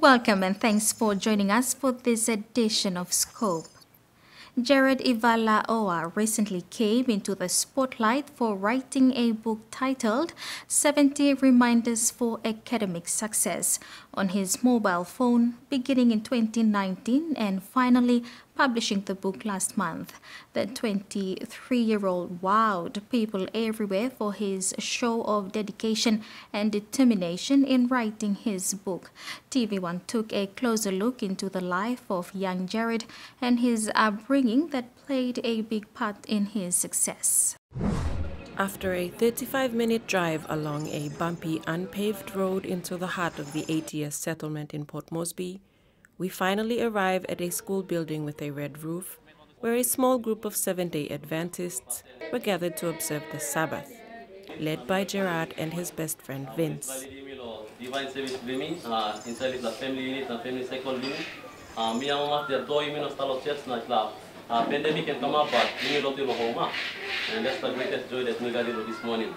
Welcome and thanks for joining us for this edition of Scope. Gerard Ivalaoa recently came into the spotlight for writing a book titled 70 Reminders for Academic Success on his mobile phone beginning in 2019 and finally publishing the book last month. The 23-year-old wowed people everywhere for his show of dedication and determination in writing his book. TVWAN took a closer look into the life of young Gerard and his upbringing that played a big part in his success. After a 35-minute drive along a bumpy, unpaved road into the heart of the ATS settlement in Port Moresby, we finally arrive at a school building with a red roof, where a small group of Seventh-day Adventists were gathered to observe the Sabbath, led by Gerard and his best friend Vince. Divine service blooming, inside the family unit and family cycle blooming. Me and mama they do you style church na club. Pandemic can come up, but we don't do home. And that's the greatest joy that we got this morning.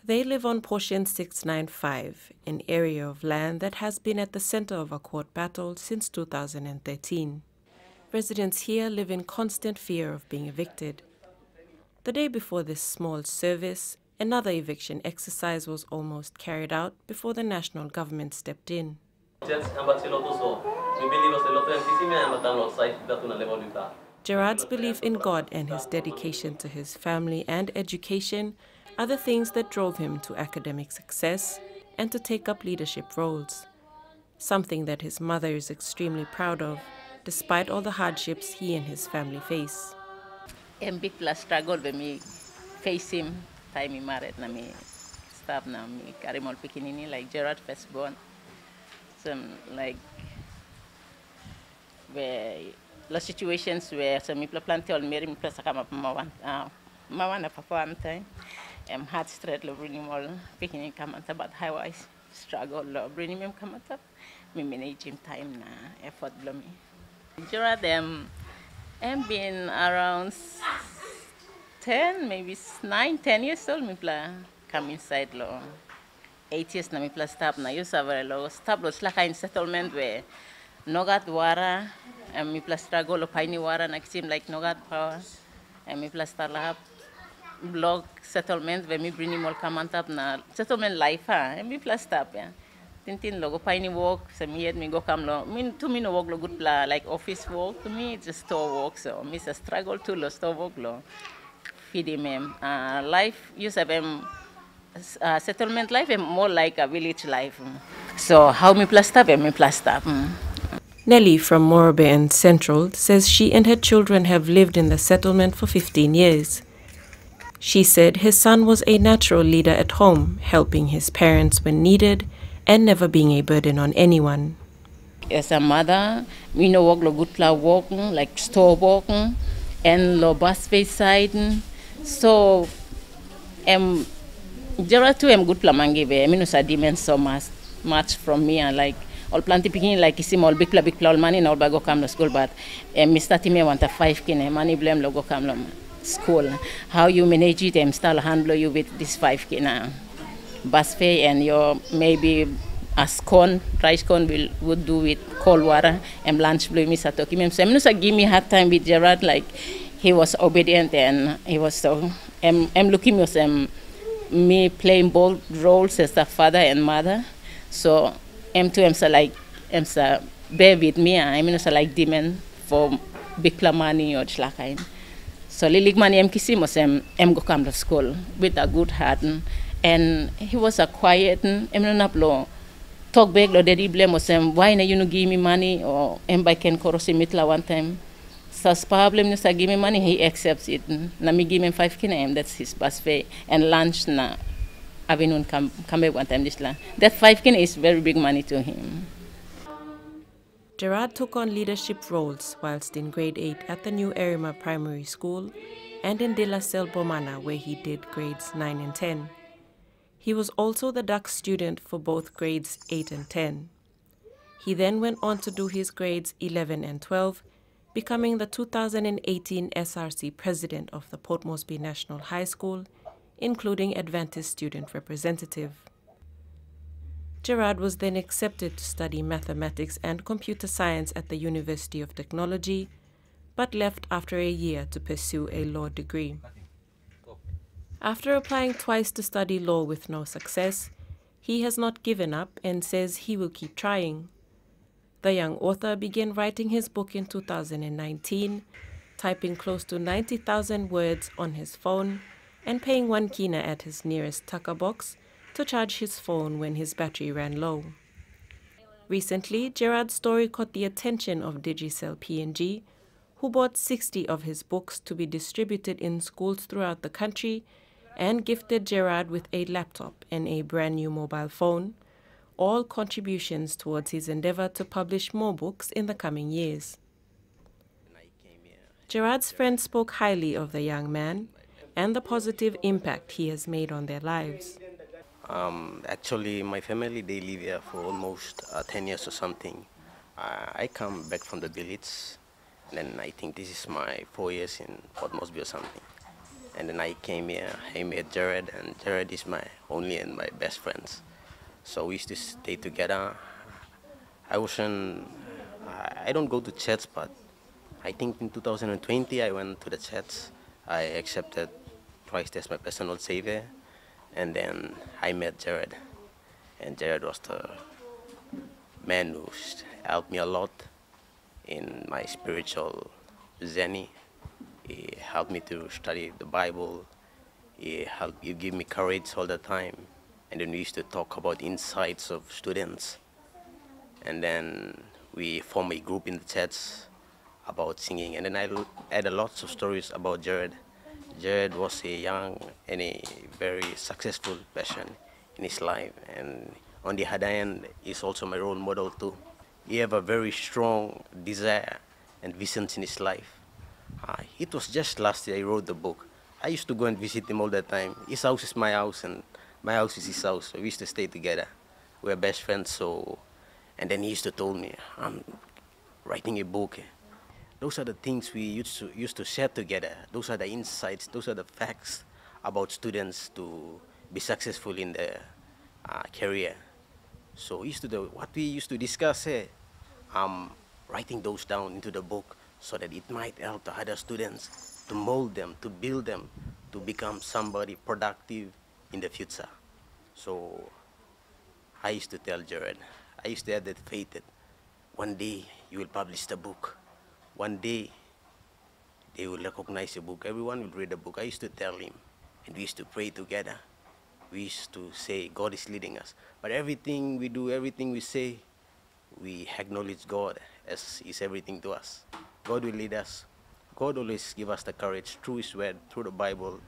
They live on portion 695, an area of land that has been at the center of a court battle since 2013. Residents here live in constant fear of being evicted. The day before this small service, another eviction exercise was almost carried out before the national government stepped in. Gerard's belief in God and his dedication to his family and education are the things that drove him to academic success and to take up leadership roles, something that his mother is extremely proud of, despite all the hardships he and his family face. Big plus struggle when me face him, time me married, na me stop na me carry more pikinini like Gerard firstborn. Some like where the situations where some people plant all marry me plus come up mawan papa time. Hard straight lo bring all picking come at about highway struggle lo bring him come at me manage him time na effort blow me. Gerard been around 10 maybe 9-10 years old me play come inside lo 8 years na me play stop na use very low stop lo like in settlement where no got water and me play struggle lo piney water na seem like no got power and me play start la blog settlement where me bring him all come on top na settlement life and me plus stop tintin logo piney walk so me go come lo to me no work lo good pla like office work to me it's just store work so me a struggle to lo store work lo feed him life use of settlement life more like a village life so how me plus stop me plus stop. Nelly from Morobe and Central says she and her children have lived in the settlement for 15 years. She said his son was a natural leader at home, helping his parents when needed and never being a burden on anyone. As a mother, we know work lo good pla walking, like store walking, and lo bus face side. So, Gerard too good pla mangive. I mean, no demand so much from me and like all plenty picking like isim all big pla all money all bago come to school, but Mr. Timmy want a 5 kine money blame logo come lo school. How you manage it and start handle you with this 5 kina bus fare and your maybe a scone, rice cone would do with cold water and lunch blue me satoki me. So I'm give me hard time with Gerard like he was obedient and he was so I'm looking at me playing both roles as a father and mother. So so like so bear with me I so like demand for big money or like so lilig man kisimos go come to school with a good heart and he was a quiet naplo talk back lo daddy blame us why na you no give me money or by can korosi mitla one time so problem no sa give me money he accepts it na me give him 5 kina that's his bus fare and lunch na avenue come back one time this la that 5 kina is very big money to him. Gerard took on leadership roles whilst in grade 8 at the New Erima Primary School and in De La Salle Bomana where he did grades 9 and 10. He was also the duck student for both grades 8 and 10. He then went on to do his grades 11 and 12, becoming the 2018 SRC president of the Port Moresby National High School, including Adventist student representative. Gerard was then accepted to study mathematics and computer science at the University of Technology, but left after a year to pursue a law degree. After applying twice to study law with no success, he has not given up and says he will keep trying. The young author began writing his book in 2019, typing close to 90,000 words on his phone and paying 1 kina at his nearest tucker box to charge his phone when his battery ran low. Recently, Gerard's story caught the attention of Digicel PNG, who bought 60 of his books to be distributed in schools throughout the country and gifted Gerard with a laptop and a brand new mobile phone, all contributions towards his endeavor to publish more books in the coming years. Gerard's friends spoke highly of the young man and the positive impact he has made on their lives. Actually, my family, they live here for almost 10 years or something. I come back from the village, and then I think this is my 4 years in Port Moresby or something. And then I came here, I met Gerard, and Gerard is my only and my best friends. So we used to stay together. I don't go to church, but I think in 2020 I went to the church. I accepted Christ as my personal savior, and then I met Gerard. And Gerard was the man who helped me a lot in my spiritual journey. He helped me to study the Bible. He gave me courage all the time. And then we used to talk about insights of students. And then we formed a group in the church about singing. And then I had a lot of stories about Gerard. Gerard was a young and a very successful person in his life. And on the other hand, he's also my role model too. He have a very strong desire and visions in his life. It was just last year he wrote the book. I used to go and visit him all the time. His house is my house and my house is his house. So we used to stay together. We were best friends. And then he used to tell me, I'm writing a book. Those are the things we used to share together. Those are the insights. Those are the facts about students to be successful in their career. So what we used to discuss here, writing those down into the book so that it might help the other students to mold them, to build them, to become somebody productive in the future. So I used to tell Gerard, I used to have that faith that one day you will publish the book. One day they will recognize the book. Everyone will read the book. I used to tell him, and we used to pray together. We used to say, God is leading us. But everything we do, everything we say, we acknowledge God as He's everything to us. God will lead us. God always give us the courage through His word, through the Bible.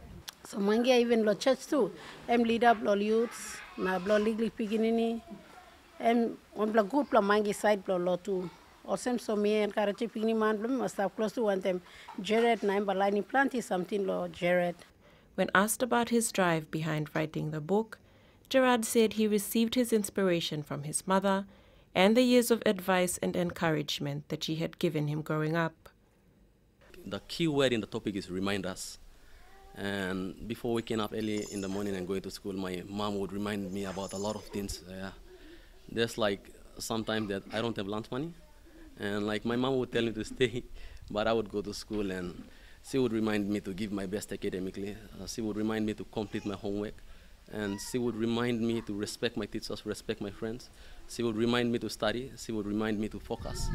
So mangi even lo church too. Em leader lo youths na lo legally piginini. Em on bla good bla mangi side bla lo too. Osem so me and karate pigini man blum must have close to one them. Gerard na embalani plant is something lo Gerard. When asked about his drive behind writing the book, Gerard said he received his inspiration from his mother and the years of advice and encouragement that she had given him growing up. The key word in the topic is remind us. And before waking up early in the morning and going to school, my mom would remind me about a lot of things. There's like sometimes that I don't have lunch money. And like my mom would tell me to stay, but I would go to school and she would remind me to give my best academically. She would remind me to complete my homework. And she would remind me to respect my teachers, respect my friends. She would remind me to study. She would remind me to focus.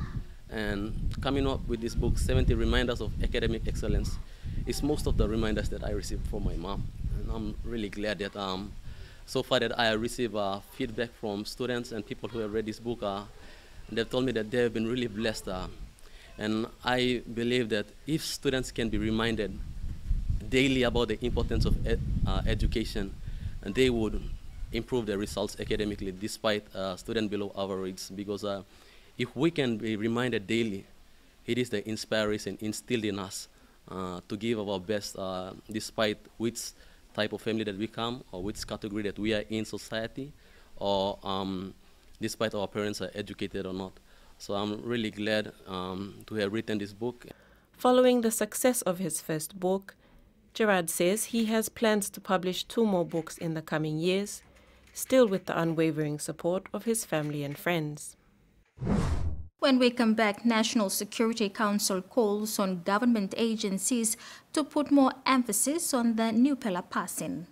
And coming up with this book, 70 Reminders of Academic Excellence, is most of the reminders that I received from my mom. And I'm really glad that so far that I receive feedback from students and people who have read this book. They've told me that they have been really blessed. And I believe that if students can be reminded daily about the importance of education, and they would improve their results academically despite student below average. Because if we can be reminded daily, it is the inspiration instilled in us to give our best despite which type of family that we come or which category that we are in society, or despite our parents are educated or not. So I'm really glad to have written this book. Following the success of his first book, Gerard says he has plans to publish 2 more books in the coming years, still with the unwavering support of his family and friends. When we come back, National Security Council calls on government agencies to put more emphasis on the new pillar passing.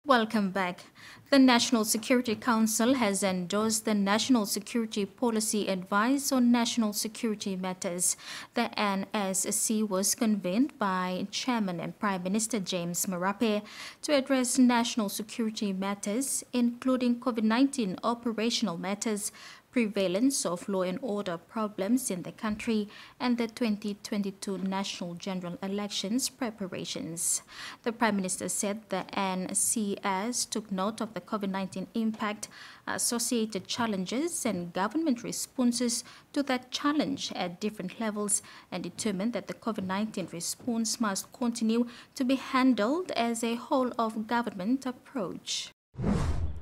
Welcome back. The National Security Council has endorsed the National Security Policy Advice on National Security Matters. The NSC was convened by Chairman and Prime Minister James Marape to address national security matters, including COVID-19 operational matters, prevalence of law and order problems in the country, and the 2022 national general elections preparations. The Prime Minister said the NCS took note of the COVID-19 impact, associated challenges, and government responses to that challenge at different levels, and determined that the COVID-19 response must continue to be handled as a whole-of-government approach.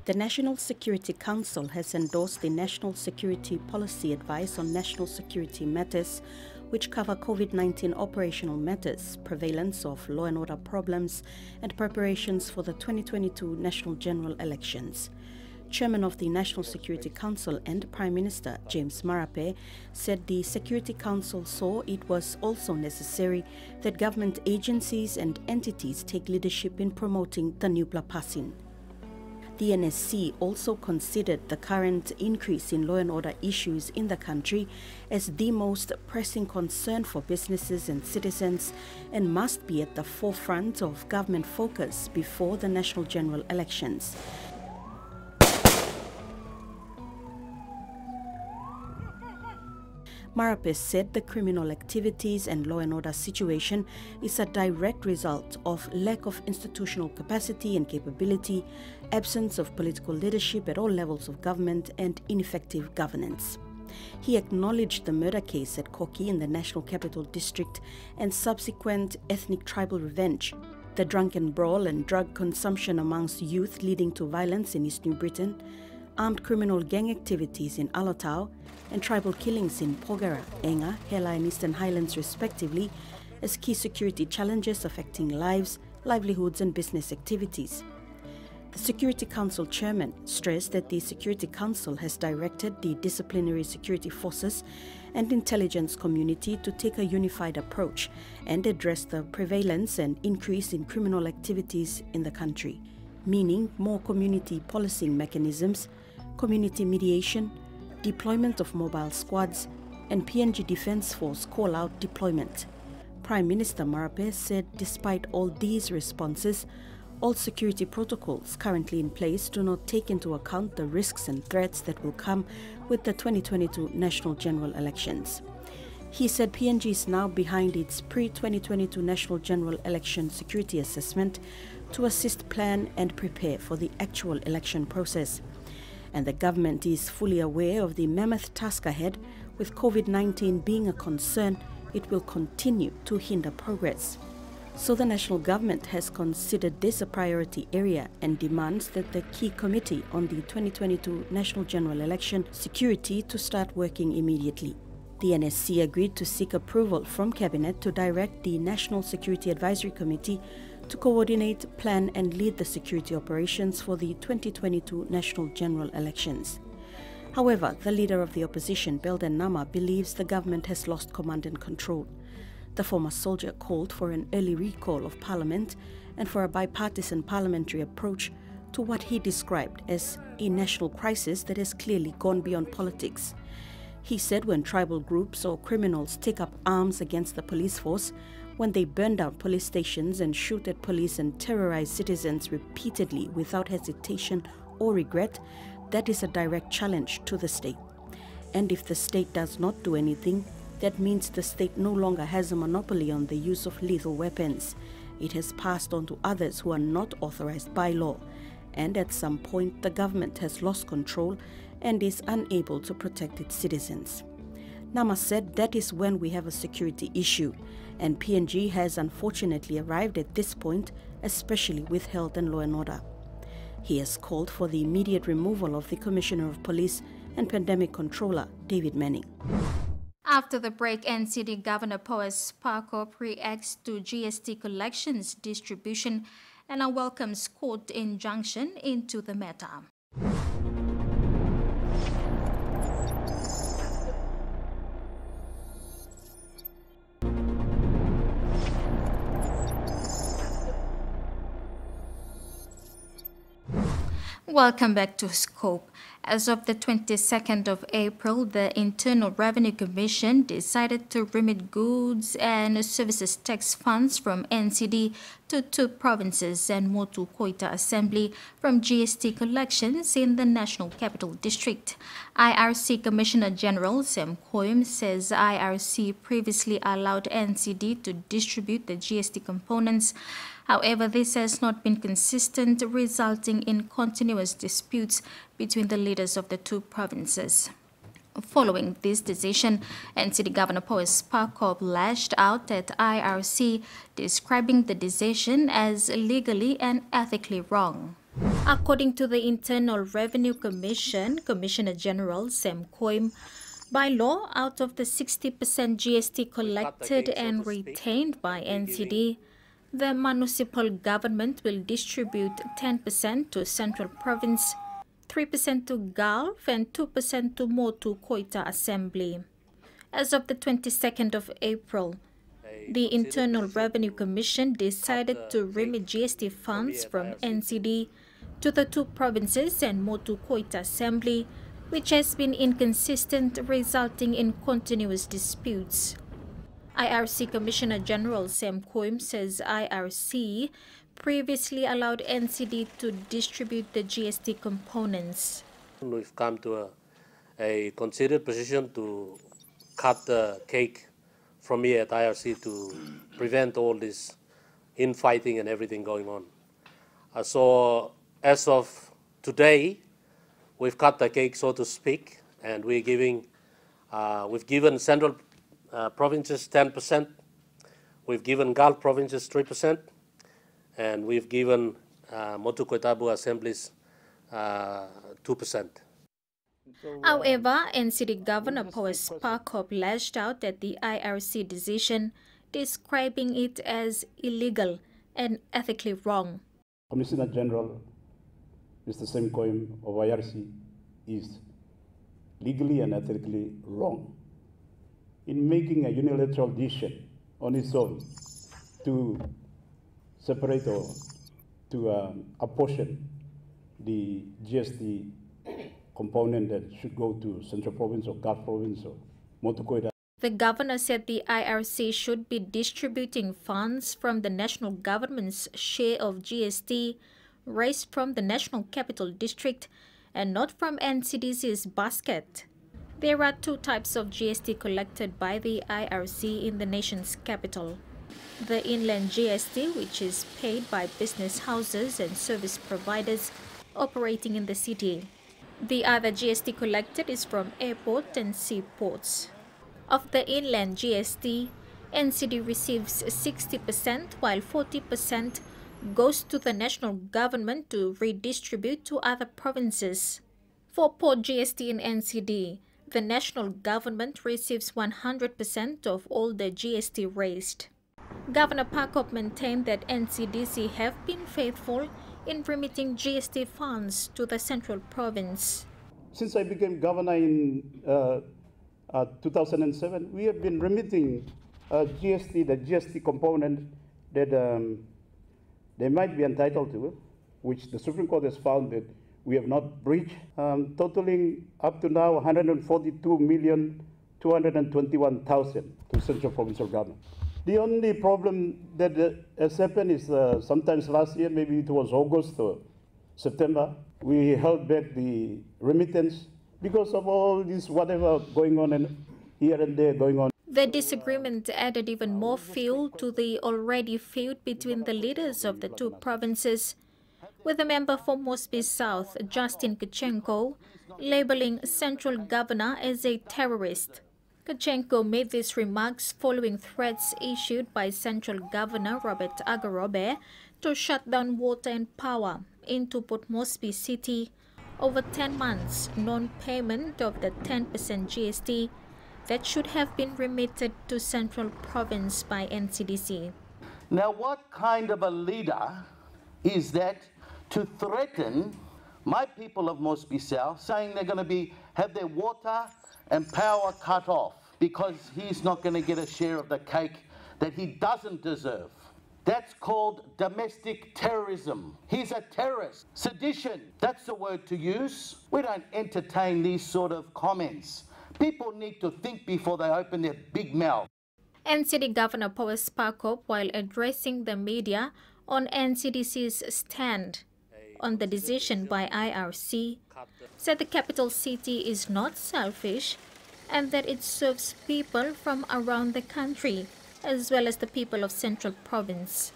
The National Security Council has endorsed the National Security Policy Advice on National Security Matters, which cover COVID-19 operational matters, prevalence of law and order problems, and preparations for the 2022 national general elections. Chairman of the National Security Council and Prime Minister James Marape said the Security Council saw it was also necessary that government agencies and entities take leadership in promoting the new pillar passing. The NSC also considered the current increase in law and order issues in the country as the most pressing concern for businesses and citizens and must be at the forefront of government focus before the national general elections. Marape said the criminal activities and law and order situation is a direct result of lack of institutional capacity and capability, absence of political leadership at all levels of government, and ineffective governance. He acknowledged the murder case at Koki in the National Capital District and subsequent ethnic tribal revenge, the drunken brawl and drug consumption amongst youth leading to violence in East New Britain, armed criminal gang activities in Alotau, and tribal killings in Pogara, Enga, Hela and Eastern Highlands respectively as key security challenges affecting lives, livelihoods and business activities. The Security Council chairman stressed that the Security Council has directed the disciplinary security forces and intelligence community to take a unified approach and address the prevalence and increase in criminal activities in the country, meaning more community policing mechanisms, community mediation, deployment of mobile squads, and PNG Defence Force call-out deployment. Prime Minister Marape said despite all these responses, all security protocols currently in place do not take into account the risks and threats that will come with the 2022 national general elections. He said PNG is now behind its pre-2022 national general election security assessment to assist plan and prepare for the actual election process. And the government is fully aware of the mammoth task ahead. With COVID-19 being a concern, it will continue to hinder progress. So the national government has considered this a priority area and demands that the key committee on the 2022 national general election security to start working immediately. The NSC agreed to seek approval from Cabinet to direct the National Security Advisory Committee to coordinate, plan and lead the security operations for the 2022 national general elections. However, the leader of the opposition, Belden Nama, believes the government has lost command and control. The former soldier called for an early recall of Parliament and for a bipartisan parliamentary approach to what he described as a national crisis that has clearly gone beyond politics. He said when tribal groups or criminals take up arms against the police force, when they burn down police stations and shoot at police and terrorize citizens repeatedly without hesitation or regret, that is a direct challenge to the state. And if the state does not do anything, that means the state no longer has a monopoly on the use of lethal weapons. It has passed on to others who are not authorized by law. And at some point, the government has lost control and is unable to protect its citizens. Nama said that is when we have a security issue, and PNG has unfortunately arrived at this point, especially with health and law and order. He has called for the immediate removal of the Commissioner of Police and Pandemic Controller, David Manning. After the break, NCD Governor Powes Parkop reacts to GST collections distribution and welcomes court injunction into the matter. Welcome back to Scope. As of the 22nd of April, the Internal Revenue Commission decided to remit goods and services tax funds from NCD to 2 provinces and Motu Koita Assembly from GST collections in the National Capital District. IRC Commissioner General Sam Koim says IRC previously allowed NCD to distribute the GST components. However, this has not been consistent, resulting in continuous disputes between the leaders of the 2 provinces. Following this decision, NCD Governor Powes Parkop lashed out at IRC, describing the decision as legally and ethically wrong. According to the Internal Revenue Commission, Commissioner General Sam Koim, by law, out of the 60% GST collected and retained by NCD, the municipal government will distribute 10% to Central Province, 3% to Gulf, and 2% to Motu Koita Assembly. As of the 22nd of April, the Internal Revenue Commission decided to remit GST funds from NCD to the 2 provinces and Motu Koita Assembly, which has been inconsistent, resulting in continuous disputes. IRC Commissioner General Sam Koim says IRC previously allowed NCD to distribute the GST components. We've come to a considered position to cut the cake from here at IRC to prevent all this infighting and everything going on. So as of today, we've cut the cake, so to speak, and we've given Central provinces 10%, we've given Gulf provinces 3%, and we've given Motu Koita assemblies 2%. However, NCD Governor Powes Parkop lashed out at the IRC decision, describing it as illegal and ethically wrong. Commissioner General Mr. Sam Koim of IRC is legally and ethically wrong in making a unilateral decision on its own to separate or to apportion the GST component that should go to Central Province or Gulf Province or Motu Koita. The governor said the IRC should be distributing funds from the national government's share of GST raised from the National Capital District and not from NCDC's basket. There are 2 types of GST collected by the IRC in the nation's capital. The inland GST, which is paid by business houses and service providers operating in the city. The other GST collected is from airport and seaports. Of the inland GST, NCD receives 60%, while 40% goes to the national government to redistribute to other provinces. For port GST in NCD, the national government receives 100% of all the GST raised. Governor Parkop maintained that NCDC have been faithful in remitting GST funds to the Central Province. Since I became governor in 2007, we have been remitting GST, the GST component that they might be entitled to, which the Supreme Court has found that we have not breached, totaling up to now 142,221,000 to Central Provincial Government. The only problem that has happened is sometimes last year, maybe it was August or September, we held back the remittance because of all this whatever going on and here and there going on. The disagreement added even more fuel to the already feud between the leaders of the 2 provinces, with the member for Mosby South, Justin Kachenko, labeling Central Governor as a terrorist. Kachenko made these remarks following threats issued by Central Governor Robert Agarobe to shut down water and power into Port Moresby City over 10 months non-payment of the 10% GST that should have been remitted to Central Province by NCDC. Now, what kind of a leader is that to threaten my people of Moresby South, saying they're going to have their water and power cut off because he's not going to get a share of the cake that he doesn't deserve? That's called domestic terrorism. He's a terrorist. Sedition, that's the word to use. We don't entertain these sort of comments. People need to think before they open their big mouth. NCD Governor Powell spoke up while addressing the media on NCDC's stand on the decision by IRC, said the capital city is not selfish and that it serves people from around the country as well as the people of Central Province.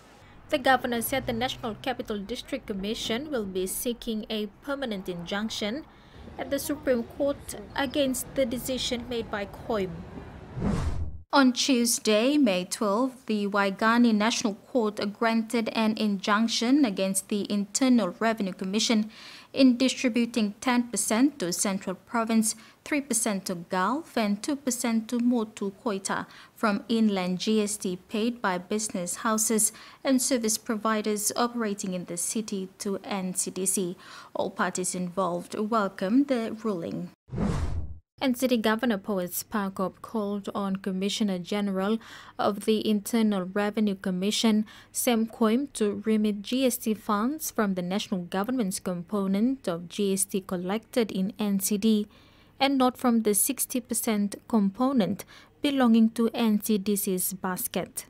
The governor said the National Capital District Commission will be seeking a permanent injunction at the Supreme Court against the decision made by COIM. On Tuesday, May 12, the Waigani National Court granted an injunction against the Internal Revenue Commission in distributing 10% to Central Province, 3% to Gulf, and 2% to Motu Koita from inland GST paid by business houses and service providers operating in the city to NCDC. All parties involved welcomed the ruling. NCD Governor Powell spoke up called on Commissioner General of the Internal Revenue Commission, Sam Koim, to remit GST funds from the national government's component of GST collected in NCD and not from the 60% component belonging to NCDC's basket.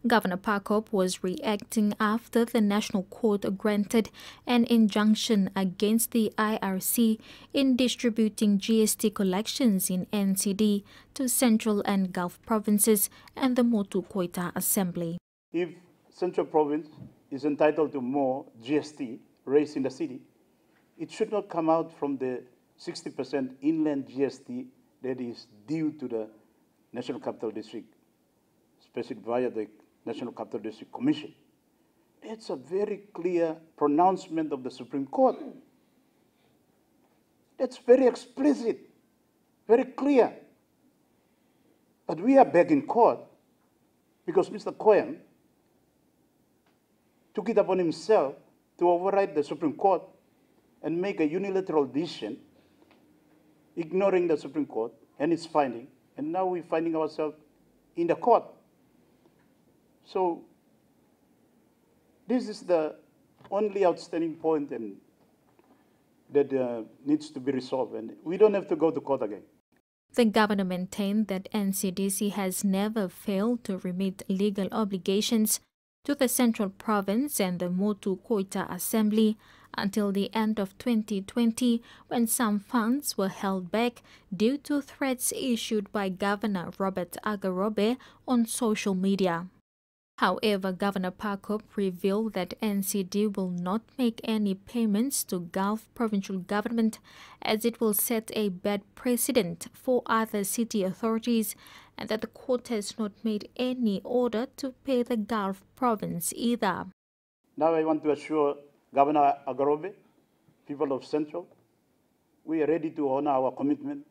Governor Parkop was reacting after the National Court granted an injunction against the IRC in distributing GST collections in NCD to Central and Gulf provinces and the Motu Koita Assembly. If Central Province is entitled to more GST raised in the city, it should not come out from the 60% inland GST that is due to the National Capital District, especially via the National Capital District Commission. It's a very clear pronouncement of the Supreme Court. That's very explicit, very clear. But we are back in court because Mr. Koim took it upon himself to override the Supreme Court and make a unilateral decision, ignoring the Supreme Court and its finding, and now we're finding ourselves in the court. So this is the only outstanding point that needs to be resolved, and we don't have to go to court again. The governor maintained that NCDC has never failed to remit legal obligations to the Central Province and the Motu Koita Assembly until the end of 2020, when some funds were held back due to threats issued by Governor Robert Agarobe on social media. However, Governor Parkop revealed that NCD will not make any payments to Gulf provincial government as it will set a bad precedent for other city authorities and that the court has not made any order to pay the Gulf province either. Now I want to assure Governor Agarobe, people of Central, we are ready to honor our commitment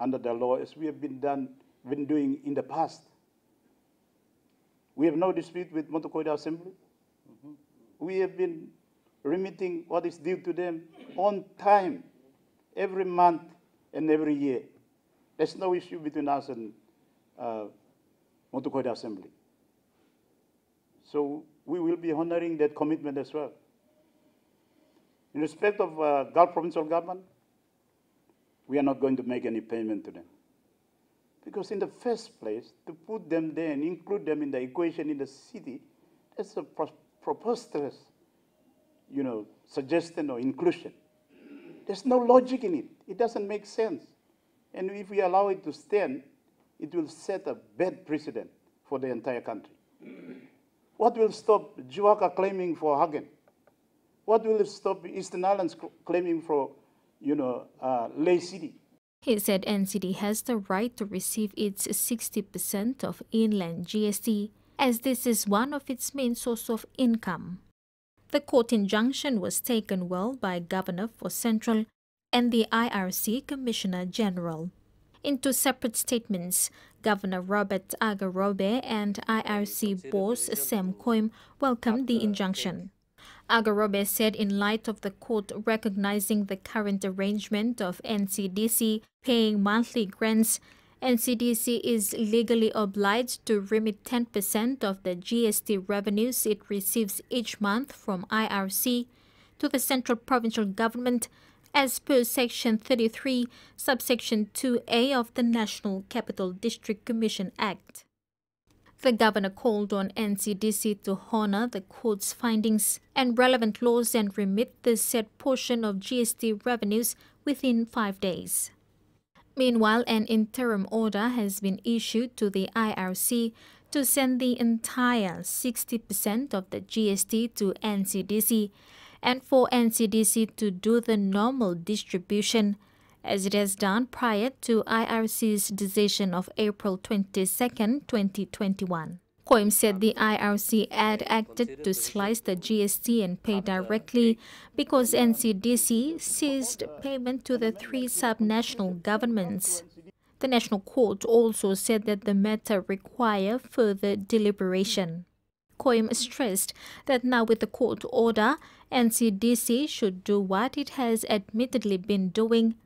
under the law as we have been doing in the past. We have no dispute with Motu Koita Assembly. We have been remitting what is due to them on time, every month and every year. There's no issue between us and Motu Koita Assembly. So we will be honoring that commitment as well. In respect of Gulf provincial government, we are not going to make any payment to them. Because in the first place, to put them there and include them in the equation in the city, that's a preposterous, suggestion or inclusion. There's no logic in it. It doesn't make sense. And if we allow it to stand, it will set a bad precedent for the entire country. What will stop Juaka claiming for Hagen? What will stop Eastern Islands claiming for, Ley City? He said NCD has the right to receive its 60% of inland GST, as this is one of its main sources of income. The court injunction was taken well by Governor for Central and the IRC Commissioner General. In two separate statements, Governor Robert Agarobe and IRC boss Sam Koim welcomed the injunction. Agarobe said in light of the court recognizing the current arrangement of NCDC paying monthly grants, NCDC is legally obliged to remit 10% of the GST revenues it receives each month from IRC to the Central Provincial Government as per Section 33, subsection 2A of the National Capital District Commission Act. The Governor called on NCDC to honor the court's findings and relevant laws and remit the said portion of GST revenues within 5 days. Meanwhile, an interim order has been issued to the IRC to send the entire 60% of the GST to NCDC and for NCDC to do the normal distribution, as it has done prior to IRC's decision of April 22, 2021. Koim said the IRC had acted to slice the GST and pay directly because NCDC ceased payment to the three subnational governments. The National Court also said that the matter required further deliberation. Koim stressed that now with the court order, NCDC should do what it has admittedly been doing,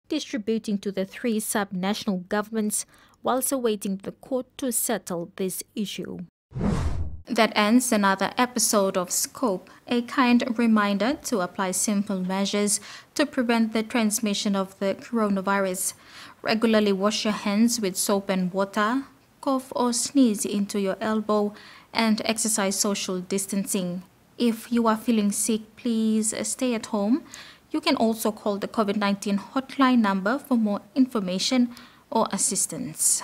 distributing to the three subnational governments whilst awaiting the court to settle this issue. That ends another episode of Scope, a kind reminder to apply simple measures to prevent the transmission of the coronavirus. Regularly wash your hands with soap and water, cough or sneeze into your elbow, and exercise social distancing. If you are feeling sick, please stay at home. You can also call the COVID-19 hotline number for more information or assistance.